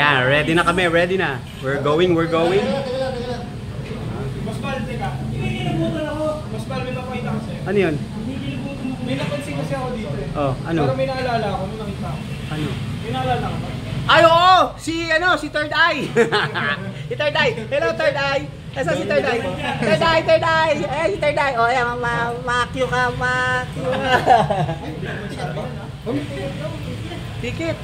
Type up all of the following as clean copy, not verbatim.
Ayan, ready na kami, ready na. We're going. Mas balde ka. Kinikilabutan ako. Mas balde na pakita ko sa'yo. Ano yun? May napansin kasi ako dito eh. Oh, ano? Pero may naalala ako nung nakita ko. Ano? May naalala ako. Ay, oo! Si Third Eye! Si Third Eye! Hello, Third Eye! Nasa si Third Eye? Third Eye! Eh, si Third Eye! O, ayan, makyo ka. Ticket!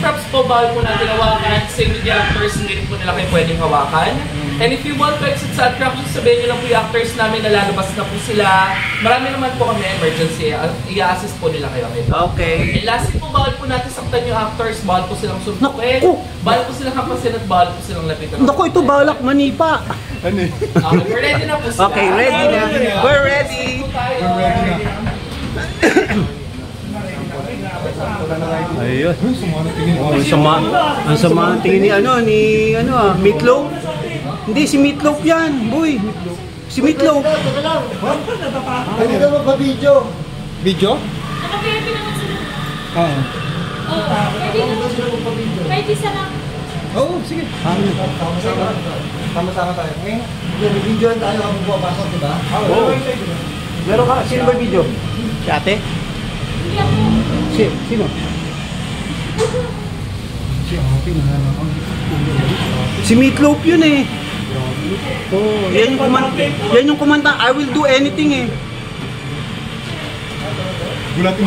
Props po, bawal po natin hawakan. Same with the actors, hindi po nila kayo pwedeng hawakan. And if you want to exit sa attraction, sabihin nyo lang po yung actors namin na lalabas na po sila. Marami naman po kami emergency. I-assist po nila kayo. Okay. And lastly po, bawal po natin saktan yung actors. Bawal po silang suntukin. Bawal po silang kapasin at bawal po silang lapitan. Naku, ito balak manipa. Ano eh? Okay, we're ready na po sila. Okay, ready na. We're ready. Ayun. Ang sama ng tingin ni Meatloaf. Hindi, si Meatloaf yan, boy. Si Meatloaf. Hindi ka magpa-video. Video? Naka-baby naman sila. Oo. Kahit isa lang. Oo, sige. Sama-sama tayo. May video tayo habang pumapasok, di ba? Oo. Meron ka, sino ba video? Si ate? Hindi ako. Sino? Si ate na. Si Meatloaf yun eh. Oh, yan yung kumanta. I will do anything eh. Gulatin.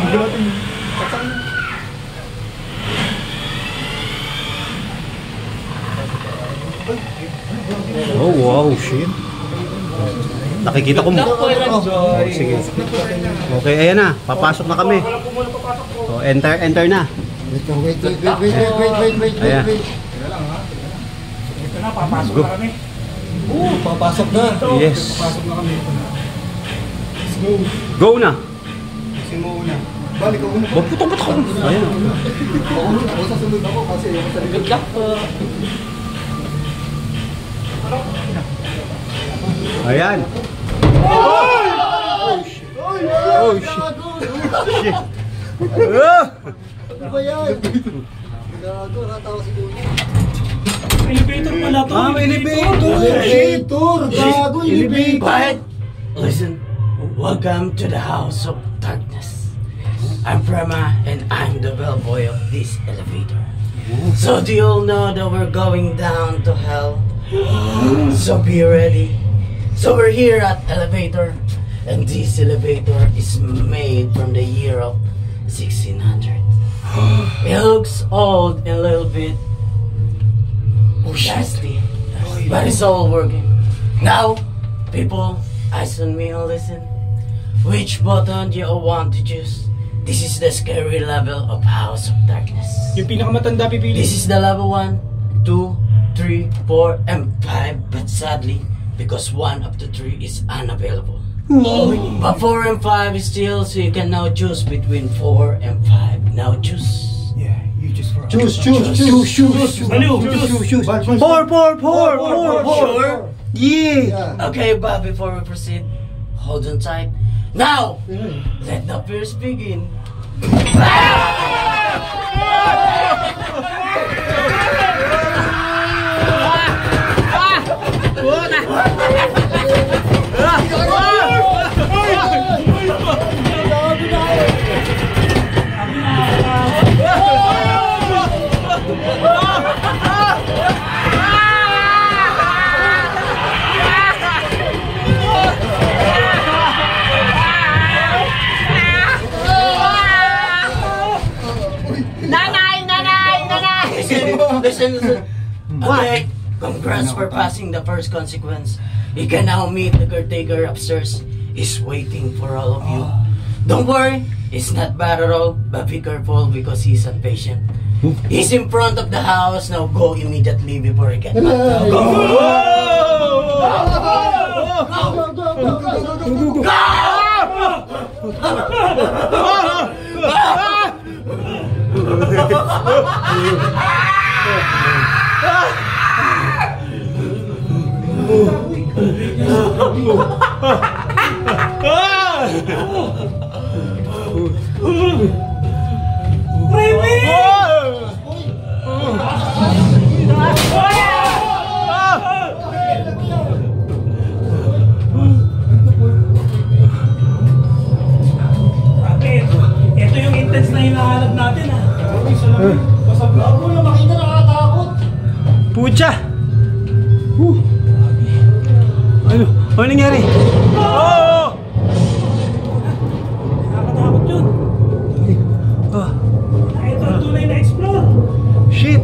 Oh, wow, shit. Nakikita ko mo. Oh, sige. Okay, ayan na. Papasok na kami. So, enter na. Wait. Ayan. Ito na, papasok na kami. Oo, papasok na. Yes. Pasok na kami. Let's go. Go na. Kasi mo una. Balik ako una. Putong. Ayan. Ako sasunod ako kasi ako sa likod. Good luck po. Ayan. Oh, shit. Ano ba yan? Gago, natawa si Kuya. Elevator pala to. Elevator! Gago, elevator! Quiet! Listen, welcome to the House of Darkness. I'm Prema and I'm the bellboy of this elevator. So do you all know that we're going down to hell? So be ready. So we're here at elevator, and this elevator is made from the year of 1600. It looks old and a little bit dusty, but it's all working. Now, people, eyes on me and listen. Which button do you all want to choose? This is the scary level of House of Darkness. Yung pinakamatanda pipili. This is the level 1, 2, 3, 4, and 5. But sadly, because 1 of the 3 is unavailable. But 4 and 5 is still, so you can now choose between 4 and 5. Now choose. Yeah, you just for Choose. Four. Yeah. Okay, but before we proceed, hold on tight. Now, let the fears begin. Listen. Okay, congrats for passing the first consequence. You can now meet the caretaker upstairs. He's waiting for all of you. Don't worry, it's not bad at all, but be careful because he's impatient. He's in front of the house. Now go immediately before he gets back. Baby! Ano? Ano nangyari? Oh! Nakakatakot yun. Ah, Ito ang tunay na explore. shit!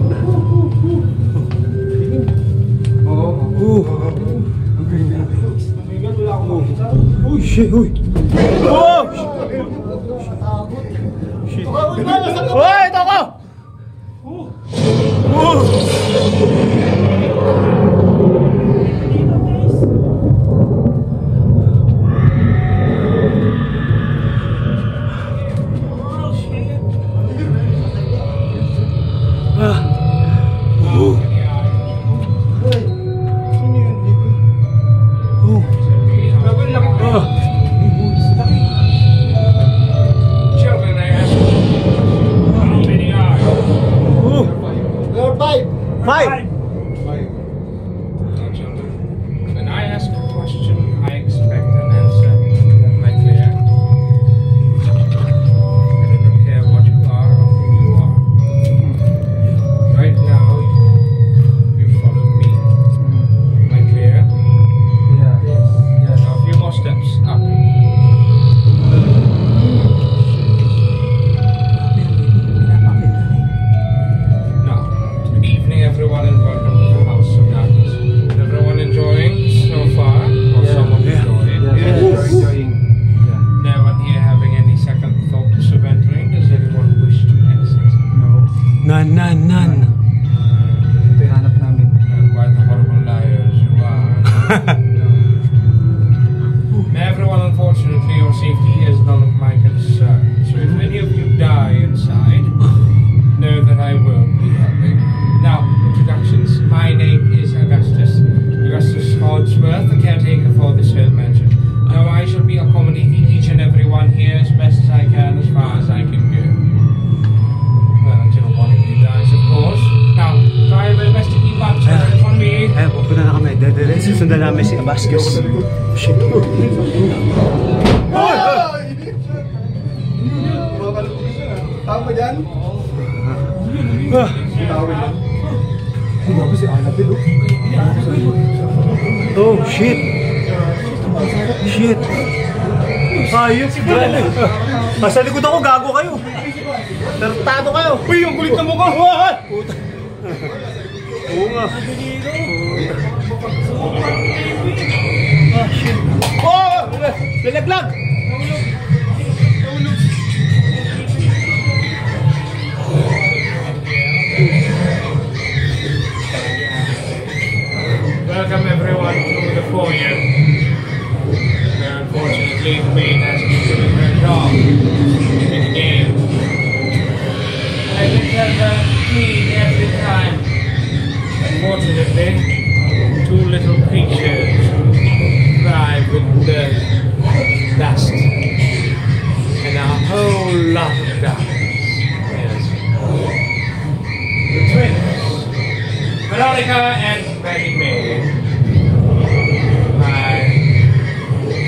Oo. Ang galing na. Amigal, wala akong makita. Uy, shit, uy! Oh! Shit! Uy, ito ako! Oh! Dito, guys. Oh, shit. Ah! Oh! Sino yun? Ligo. Oh! Grabe, ang laki. Ah! Children, I ask you, how many are you? Oh! There are 5. 5! No, children. When I ask a question, I expect an answer. Am I clear? I do not care what you are or who you are. Right now, you follow me. Am I clear? Yeah. Now, a few more steps up. Now, good evening, everyone, and welcome to the House of Darkness. Is everyone enjoying so far? Or someone enjoying? Enjoying. No one here having any second thoughts of entering? Does anyone wish to exit? No. None. Ito yung hanap namin. Quite the horrible liars you are. Everyone, unfortunately, your safety is none of my concern. So if any of you die inside, know that I will be helping. Now, introductions. My name is Augustus. Augustus Hodsworth, the caretaker for this here mansion. Now, I shall be accommodating each and every one here as best as I can, as far as I can go. Well, until one of you dies, of course. Now, try your very best to keep up on me. Eh, pupunta na kami. Dede, susundan namin si Abascus. Shit. Tama dyan? Ah! Tawin lang. Grabe si Annabelle, oh. Oh, shit! Shit! Ayun, grabe! Sa likod ako, gago kayo! Tartado kayo! Uy, ang kulit na mukha! Puta! Oo nga! Ah, shit! Oh! Lalaglag! Welcome everyone to the foyer. Unfortunately, the maid has been doing her job in the game. I can tell her clean every time. Unfortunately, two little creatures thrive with dirt, dust, and a whole lot of darkness. Yes. The twins, Veronica and Betty May.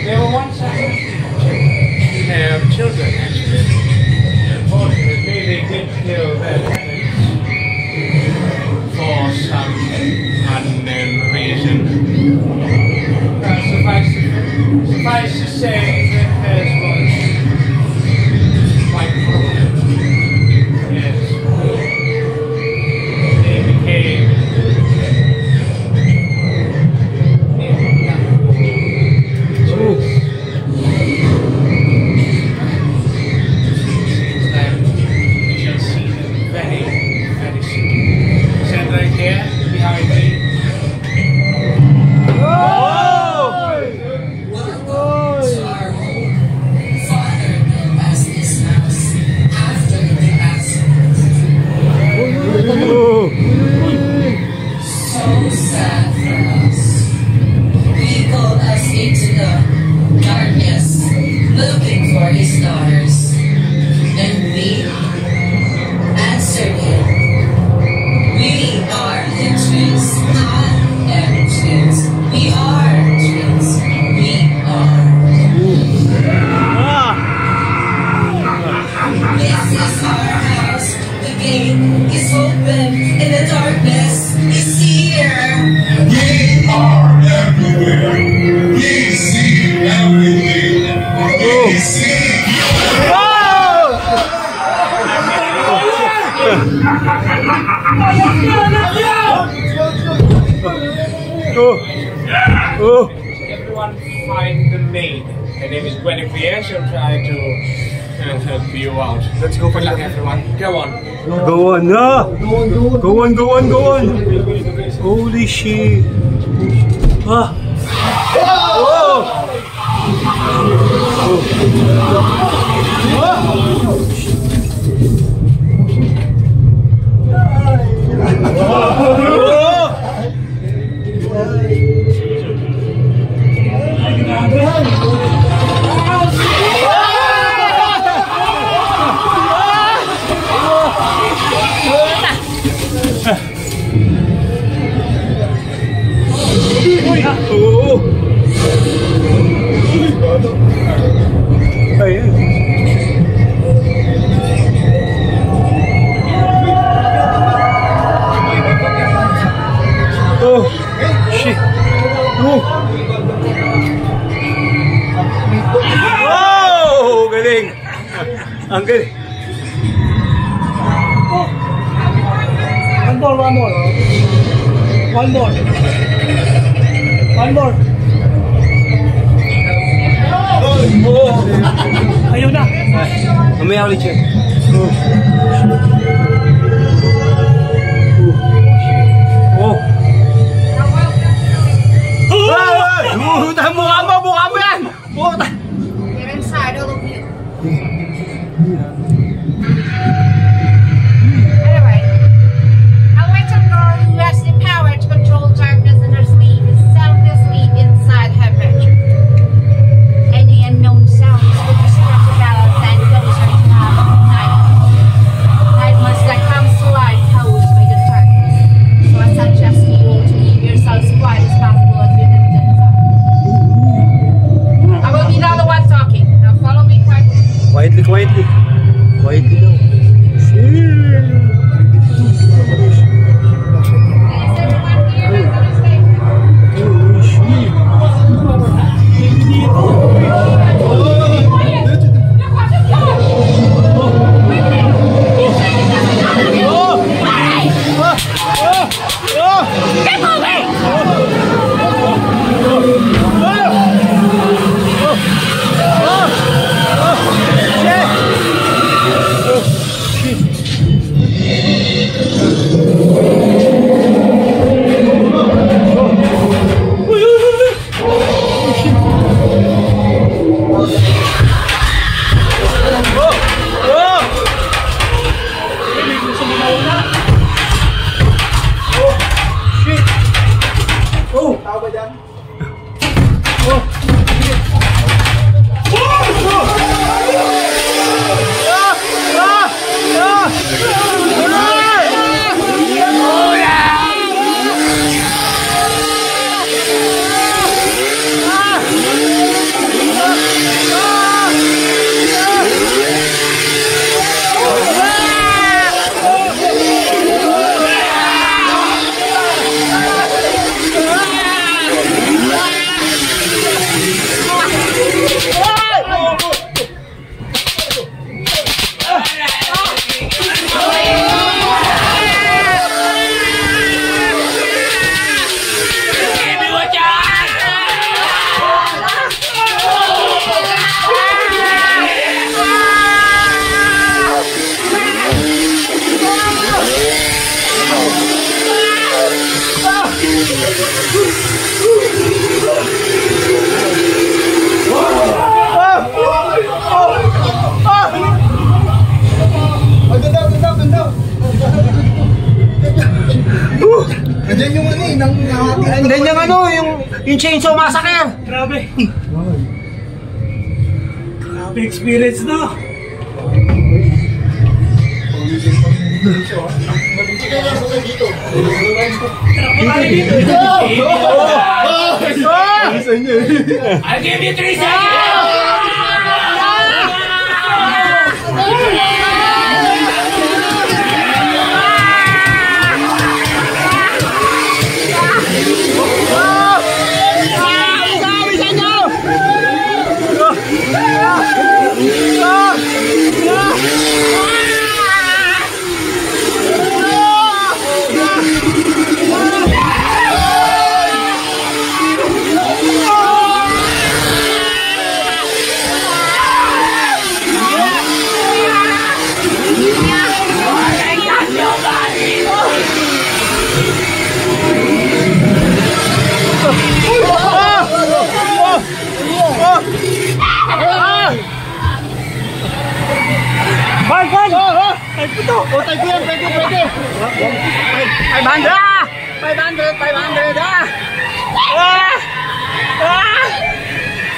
They were once children, actually. Unfortunately, they did kill their parents for some unknown reason. Suffice to say that theirs was quite prominent. Yes. They became Everyone find the maid. Her name is Guinevere. She'll try to help you out. Let's go for luck, everyone. Go on. Go on na! Go on, go on, go on! Holy shit! Ah! Oh! Ang galing. One more. Ayun na. Mamaya ulit siya. Mukha mo yan! Get inside, all of you. Anyway, a little girl who has the power to control darkness in her sleep is sound asleep inside her bedroom. Any unknown sounds will disrupt the balance and close her to have nightmares that comes to life caused by the darkness. So I suggest you all to keep yourselves quiet as possible as you did inside. I will be the other one talking. Now follow me quietly. Quietly daw. Is everyone here? Is everyone safe? Nandiyan yung ano eh, Nandiyan yung ano, yung Chainsaw Massacre. Grabe. Grabe experience na. I'll give you 3 seconds!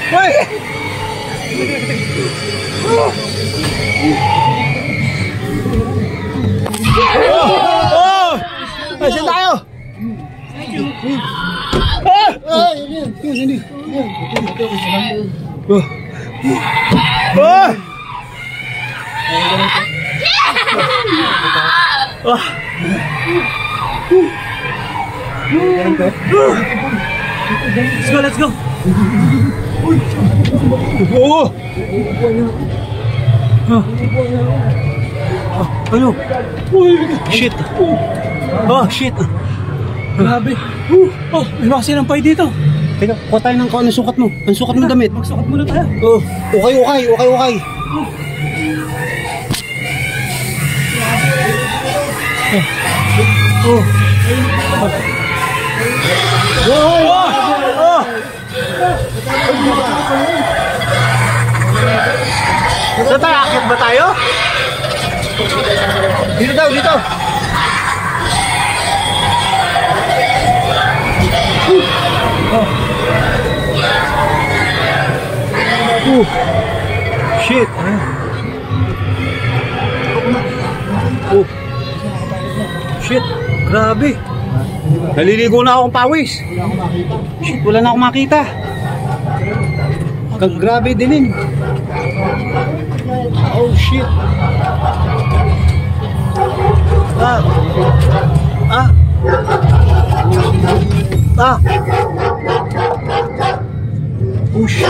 Uy! Oh! Asan tayo? Let's go. Oo! Ano? Shit! Oh, shit! Grabe. Oh, may mga sinampay dito. Teka, kuha tayo ng anong sukat mo? Ang sukat mo damit? Magsukat muna tayo. Oh, ukay. Saan tayo? Akit ba tayo? Dito daw, dito. Shit. Shit. Grabe. Naliligo na akong pawis. Shit, wala na akong makita. Grabe dilim. Oh shit. Oh shit.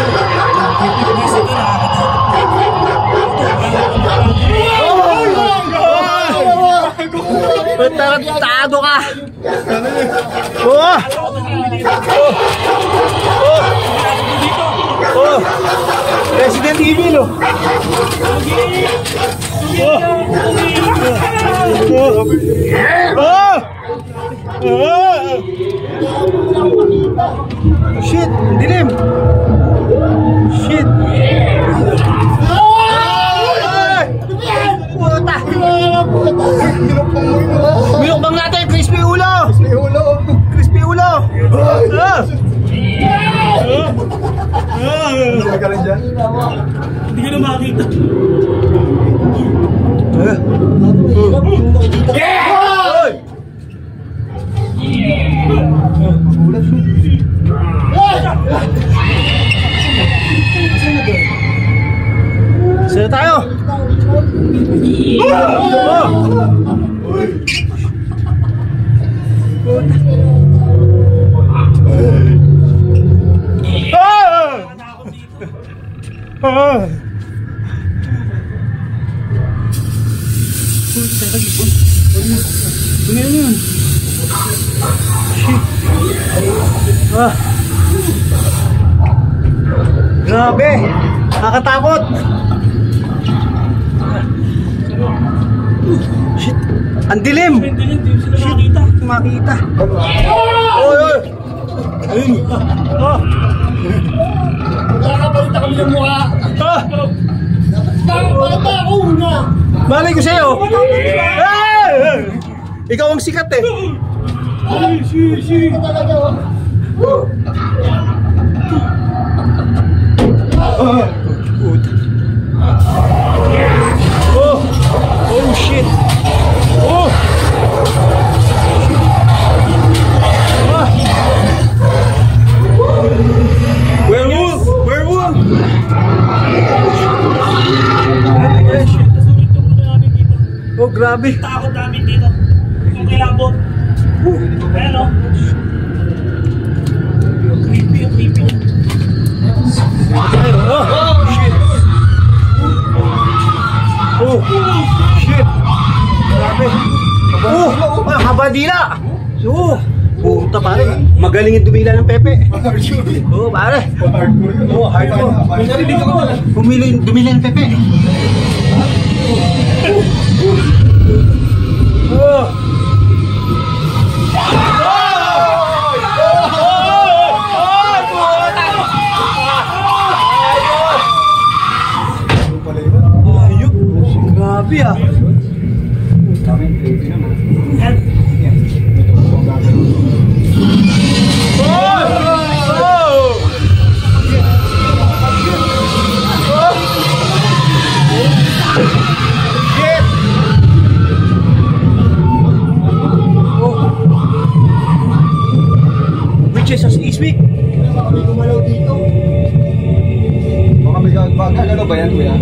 Tarantado ka. Resident Evil, oh. Shit, dilim. Shit. Puta. Minukbang natin, crispy ulo. Crispy ulo. Hindi ko na makita. Saan tayo? Grabe, nakakatakot. Shit, ang dilim. Shit, makita. Oy. Ayun. Nakakabalita kami ng mukha. Nakakabalita ako na. Malay ko sa'yo. Ikaw ang sikat eh. Oh shit. Werewolf. Oh, grabe. Takot namin dito. Kung kilabot. Ayan o. Creepy. Oh, shit. Oh, shit. Grabe. Habadila. Puta pare, magaling yung dumila ng Pepe. Pare. Hardcore. Dumila ng Pepe. Ayup. Grabe ah. sa Eastwick. Kami gumalaw dito. Baka may gagano ba yan, kuya?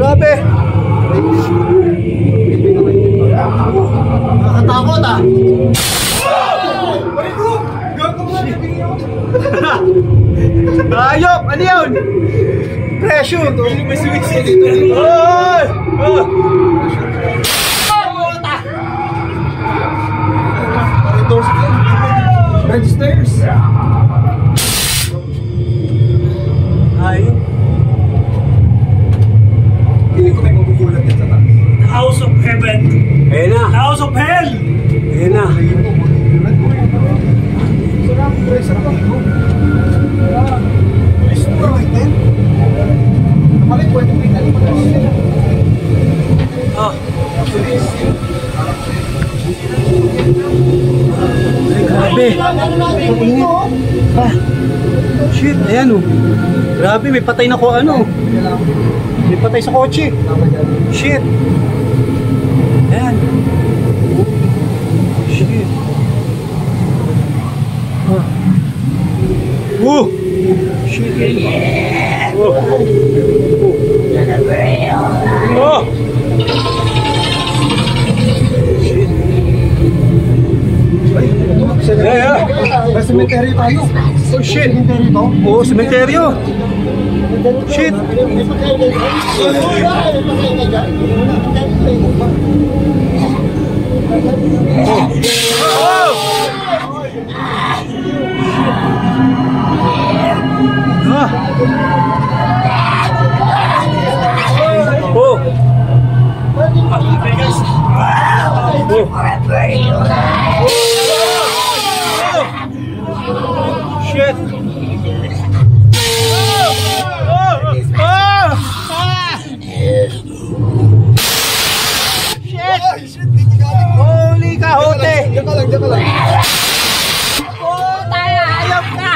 Grabe! Nakakatakot ah! Ayop! Ano yun? Pressure! May switch dito. Oy! Red stairs. Ayop! Hindi ko may magugulat yan sa taas. House of Heaven. Ayan na! House of Hell. Ayan na! Oh! Ay, grabe! Ah! Shit! Ayan oh! Grabe! May patay na ko ano! May patay sa kotse! Shit! Ayan! Shit! Oh! Shit! Oh! Oh! Shit! Yeah! May cemetery tayo. Oh shit! Cemetery to? Oh, sementeryo! Shit! Oh! Ah! Oh! Shit! Holy kahote! Diyan ka lang. Oh, tayo! Ayop ka!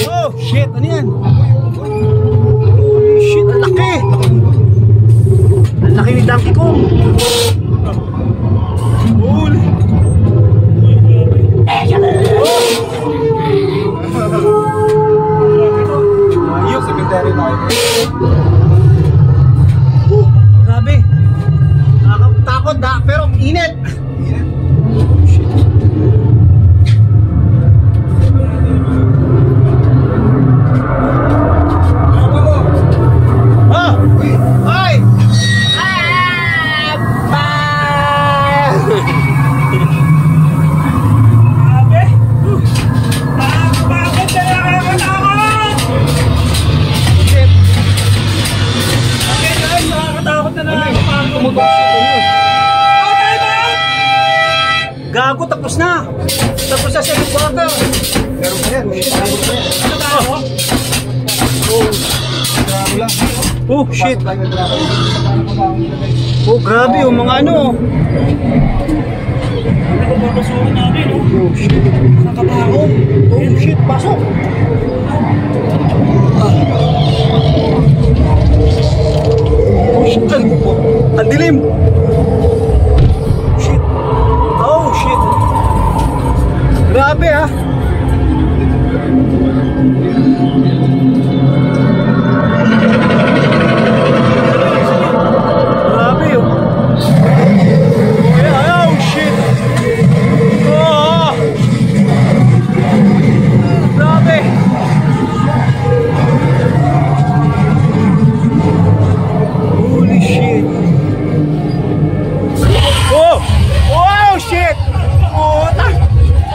Oh, shit! Ano yan? Holy shit! Ang laki! Ang laki ni Donkey Kong! Holy! Ayun, cemetery tayo. Grabe! Nakakatakot da, pero init! Ah! Ay! Grabe. Bakit na nakakatakot? Shit! Okay guys, nakakatakot na nakakatakot. Oh, time out! Gago, tapos na! Tapos na second quarter! Pero pa yan. Nakatakot? Oh, shit! Oh, grabe yung mga ano! Ano kung papasukin namin, oh? Oh, shit! Nakatakot. Oh, shit! Pasok! Oh, shit! Ang dilim! Shit! Oh, shit! Grabe ah! Grabe oh! Oh, shit! Oh! Grabe! Holy shit! Oh! Oh, shit! Puta!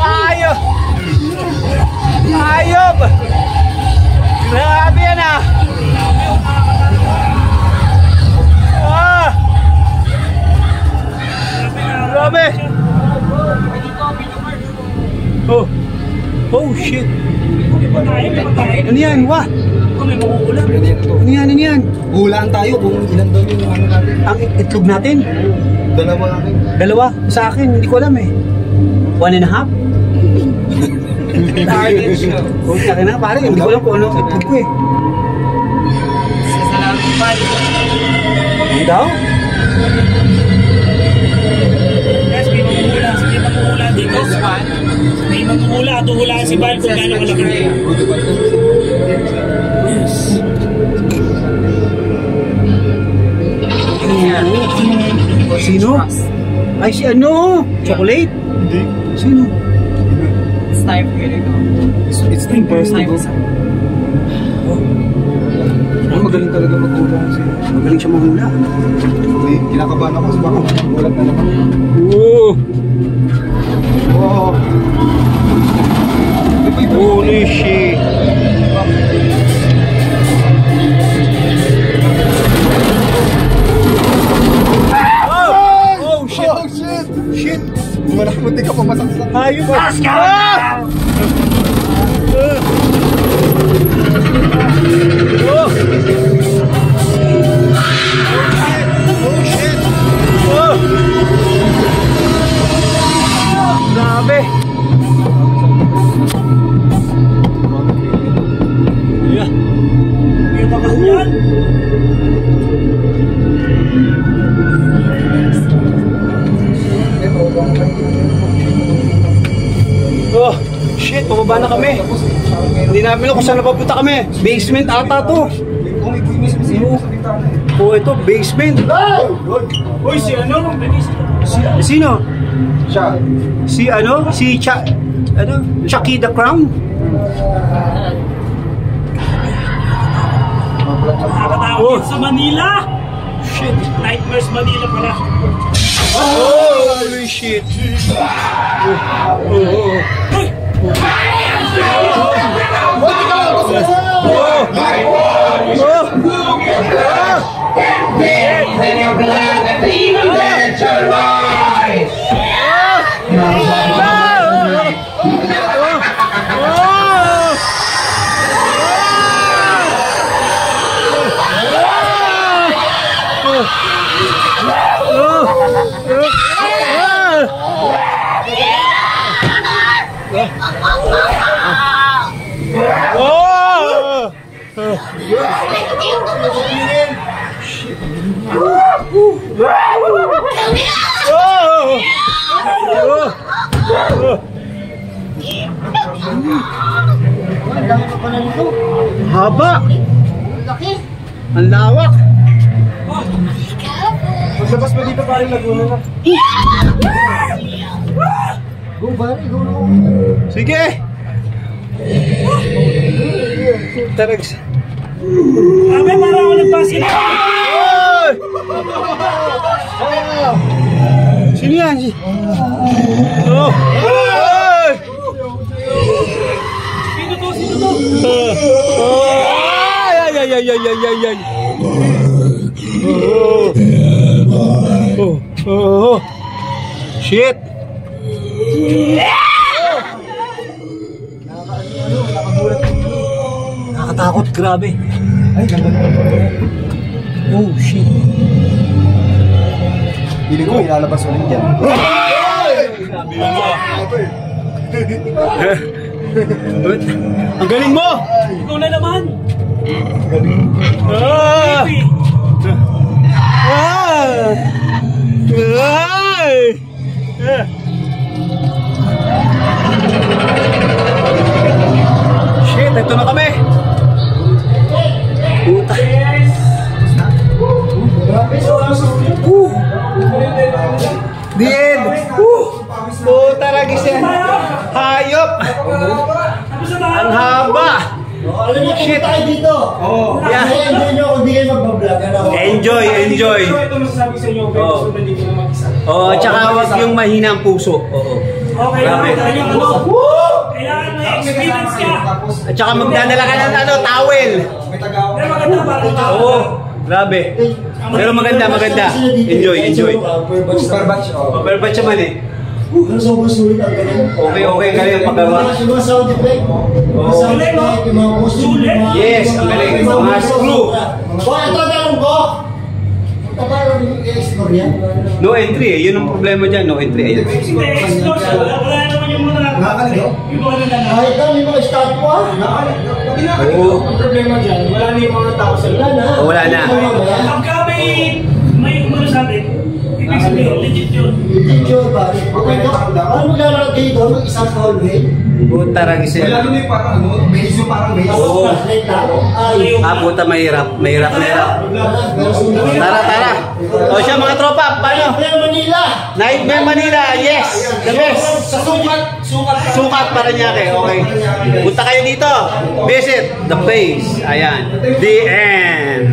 Ayaw! Ano yan? Wa? Kami makukulam. Ano yan? Ano yan? Hulaan tayo kung ilan daw yung ano natin. Ang itlog natin? Dalawa natin. Dalawa? Sa akin, hindi ko alam eh. 1.5? Target siya. Kung sa akin na, pare, hindi ko alam kung ano itlog ko eh. Salamat pa. Ano daw? Yes, may makukulam. Sige, makukulam dito. May makukulam. At uhulaan si Val kung gano'n kalaki. Sino? Ay, si ano? Chocolate? Hindi. Sino? It's time for you to go. It's time for us to go. Oh, magaling talaga maghulaan siya. Magaling siya mahula. May kinakabahan ako sa baka magulat na naman. Oo! Oh. Holy shit! Oh shit! Oh shit! Shit! Malamunti ka pumasaksak. Ayun ba? Oh shit! Oh! Grabe! Yeah. May makahulan. Oh, shit, pababa na kami. Hindi namin alam kung saan napapunta kami. Basement ata to. Oh, ito, basement. Uy, si ano? Sino? Siya. Si ano? Si Chucky the Crown? Nakakatakot sa Manila. Shit. Nightmares Manila pala. Holy shit. Haba! Ang lawak! Maglabas mo dito paring Laguna na. Go, pare, go na. Sige! Tarags. Abe, para ako nagpasok. Oy! Sino yan? Oh! Oy! Sino to? Sino to? Ay, ay, ay, ay, ay, ay, ay. Oh. Shit. Nakakatakot, grabe. Ay, ganda na. Oh, shit. Piling ko, ilalabas ulit yan. Ang galing mo! Ikaw na naman. Ah! Baby. Ah! Ay! Shit, ito na kami. Puta. The end. Puta lagi siya. Hayop. Ang haba. Shit. Dito. Oh, yeah. Enjoy nyo kung di kayo magbablog. Enjoy. Ito masasabi sa inyo. Oh. Hindi ko na mag-isa. Oh, tsaka wag yung mahina ang puso. Oo. Okay, Grabe. kailangan ano? Kailangan may experience ka. At tsaka magdadala ka ng towel. Pero maganda para ito. Oo. Grabe. Pero maganda. Enjoy. Super batch, oh. Pero ba't siya mali? Pero sobrang sulit ang ganun. Okay kayo yung paggawa. Yung mga sound effect. Mga sound effect, yung mga costume, yung mga... Yes, ang galing. Mga screw. Ito tanong ko. Paano i-explore yan? No entry eh. Yun ang problema dyan. No entry. Ayan. Wala naman yung mga Nakakaligaw? yung mga nananakit. Kahit na may mga statwa. Oo. Ang problema dyan, wala na yung mga tao sa Wala na. Wala na. Pagka may umano sa atin, ibig sabihin, legit yun. Legit yun, pare. Paano maglalaro dito? Mag-isang hallway? Butarang isa. Wala naman yung parang ano, base yung parang base. Oo. Flashlight lang. Ay. Puta mahirap. Mahirap. Tara. O siya mga tropa. Paano? Nightmare Manila. Nightmare Manila. Yes. The best. Sa Sukat Paranaque. Okay. Punta kayo dito. Visit the place. Ayan. The end.